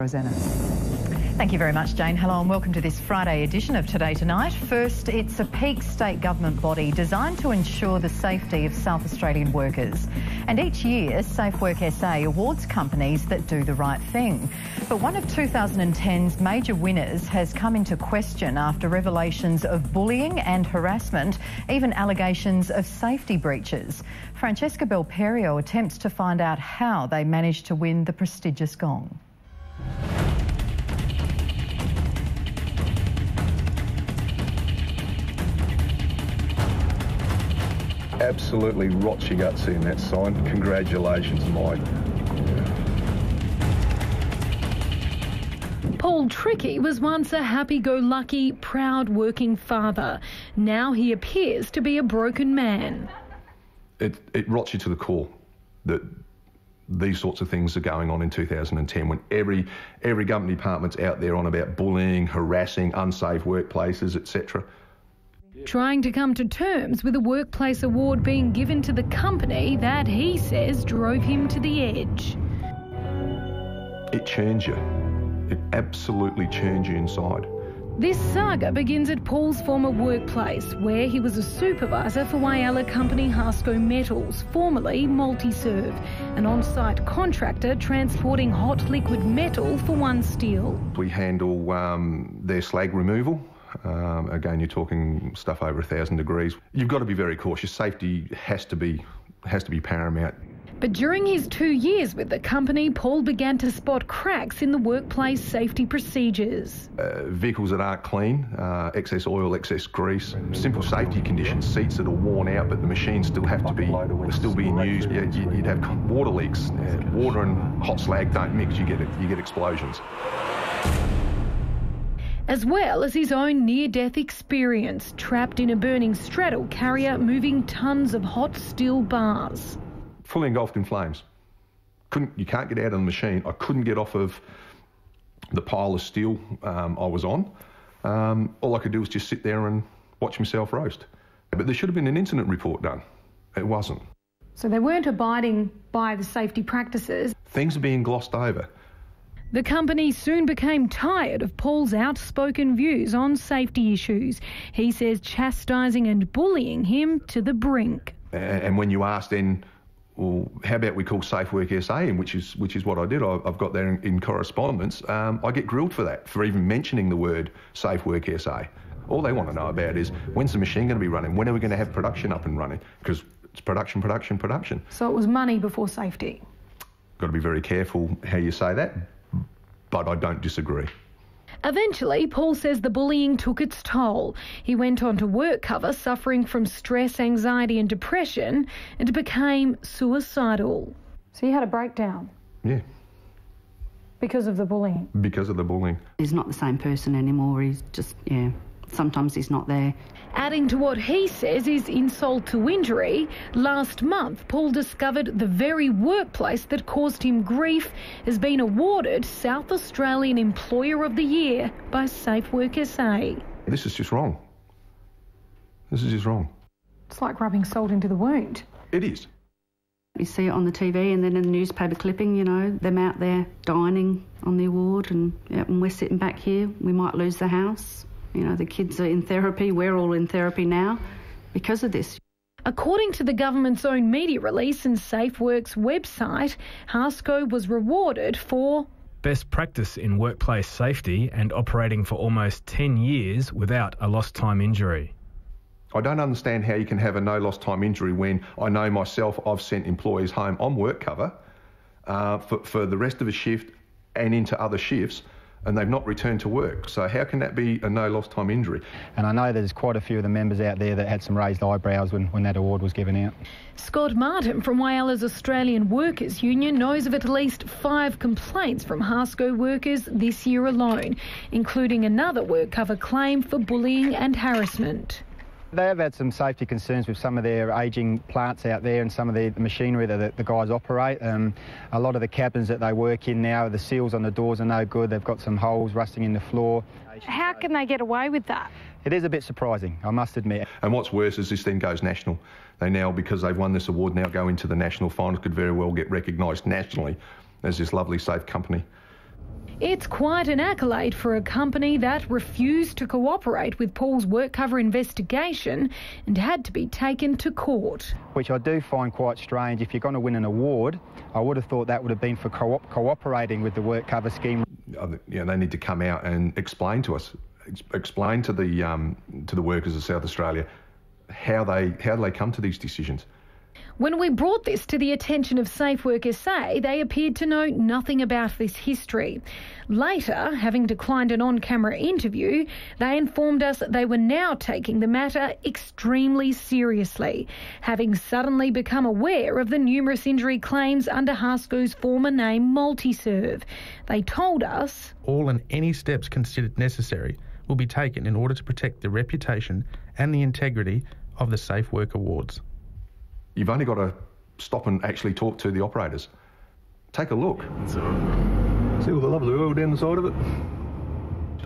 Rosanna. Thank you very much, Jane. Hello and welcome to this Friday edition of Today Tonight. First, it's a peak state government body designed to ensure the safety of South Australian workers. And each year, SafeWork SA awards companies that do the right thing. But one of 2010's major winners has come into question after revelations of bullying and harassment, even allegations of safety breaches. Francesca Belperio attempts to find out how they managed to win the prestigious gong. Absolutely rots your gut seeing that sign. Congratulations, Mike. Paul Trickey was once a happy-go-lucky, proud working father. Now he appears to be a broken man. It rots you to the core that these sorts of things are going on in 2010 when every government department's out there on about bullying, harassing, unsafe workplaces, etc. Trying to come to terms with a workplace award being given to the company that he says drove him to the edge. It churns you. It absolutely churns you inside. This saga begins at Paul's former workplace, where he was a supervisor for Whyalla company Harsco Metals, formerly Multiserve, an on-site contractor transporting hot liquid metal for One Steel. We handle their slag removal. Again, you're talking stuff over 1,000 degrees. You've got to be very cautious. Safety has to be paramount. But during his 2 years with the company, Paul began to spot cracks in the workplace safety procedures. Vehicles that aren't clean, excess oil, excess grease, simple safety conditions, seats that are worn out but the machines still have to be still being used. You'd have water leaks. Water and hot slag don't mix. You get explosions. As well as his own near-death experience, trapped in a burning straddle carrier moving tons of hot steel bars. Fully engulfed in flames. You can't get out of the machine. I couldn't get off of the pile of steel I was on. All I could do was just sit there and watch myself roast. But there should have been an incident report done. It wasn't. So they weren't abiding by the safety practices. Things are being glossed over. The company soon became tired of Paul's outspoken views on safety issues. He says chastising and bullying him to the brink. And when you ask then, well, how about we call SafeWork SA in, which is what I did. I've got there in correspondence. I get grilled for that, for even mentioning the word SafeWork SA. All they want to know about is when's the machine going to be running? When are we going to have production up and running? Because it's production, production, production. So it was money before safety. Got to be very careful how you say that, but I don't disagree. Eventually, Paul says the bullying took its toll. He went on to work cover, suffering from stress, anxiety and depression, and became suicidal. So you had a breakdown? Yeah. Because of the bullying? Because of the bullying. He's not the same person anymore. He's just, sometimes he's not there. Adding to what he says is insult to injury, last month Paul discovered the very workplace that caused him grief has been awarded South Australian Employer of the Year by SafeWork SA. This is just wrong. This is just wrong. It's like rubbing salt into the wound. It is. You see it on the TV and then in the newspaper clipping, them out there dining on the award and we're sitting back here. We might lose the house. The kids are in therapy. We're all in therapy now because of this. According to the government's own media release and SafeWork's website, Harsco was rewarded for best practice in workplace safety and operating for almost 10 years without a lost time injury. I don't understand how you can have a no lost time injury when I know myself I've sent employees home on work cover for the rest of a shift and into other shifts, and they've not returned to work. So how can that be a no lost time injury? And I know there's quite a few of the members out there that had some raised eyebrows when that award was given out. Scott Martin from Whyalla's Australian Workers Union knows of at least 5 complaints from Harsco workers this year alone, including another work cover claim for bullying and harassment. They have had some safety concerns with some of their ageing plants out there and some of the machinery that the guys operate. A lot of the cabins that they work in now, the seals on the doors are no good. They've got some holes rusting in the floor. How can they get away with that? It is a bit surprising, I must admit. And what's worse is this then goes national. They now, because they've won this award, now go into the national finals, could very well get recognised nationally as this lovely, safe company. It's quite an accolade for a company that refused to cooperate with Paul's WorkCover investigation and had to be taken to court. Which I do find quite strange. If you're going to win an award, I would have thought that would have been for cooperating with the WorkCover scheme. They need to come out and explain to us, explain to the workers of South Australia how they come to these decisions. When we brought this to the attention of SafeWork SA, they appeared to know nothing about this history. Later, having declined an on-camera interview, they informed us they were now taking the matter extremely seriously, having suddenly become aware of the numerous injury claims under Harsco's former name Multiserve. They told us, all and any steps considered necessary will be taken in order to protect the reputation and the integrity of the Safe Work Awards. You've only got to stop and actually talk to the operators. Take a look. See all the lovely oil down the side of it?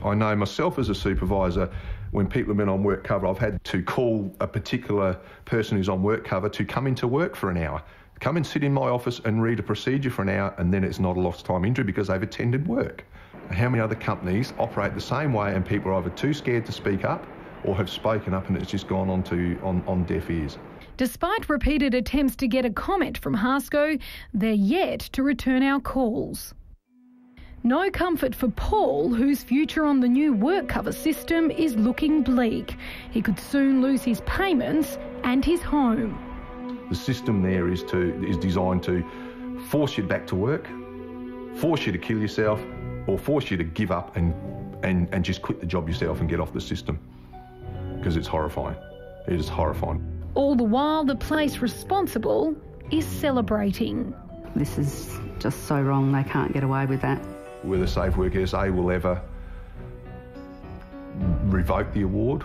I know myself as a supervisor, when people have been on work cover, I've had to call a particular person who's on work cover to come into work for an hour. Come and sit in my office and read a procedure for an hour, and then it's not a lost time injury because they've attended work. How many other companies operate the same way and people are either too scared to speak up or have spoken up and it's just gone on deaf ears? Despite repeated attempts to get a comment from Harsco, they're yet to return our calls. No comfort for Paul, whose future on the new WorkCover system is looking bleak. He could soon lose his payments and his home. The system there is designed to force you back to work, force you to kill yourself, or force you to give up and just quit the job yourself and get off the system. Because it's horrifying. It is horrifying. All the while, the place responsible is celebrating. This is just so wrong, they can't get away with that. Whether SafeWork SA will ever revoke the award,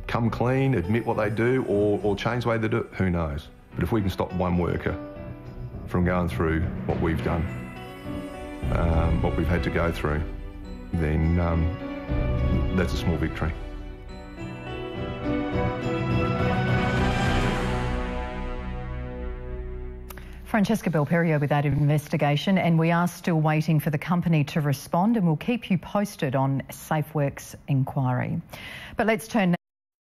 come clean, admit what they do, or change the way they do it, who knows. But if we can stop one worker from going through what we've done, what we've had to go through, then that's a small victory. Francesca Belperio with that investigation, and we are still waiting for the company to respond, and we'll keep you posted on SafeWork's inquiry. But let's turn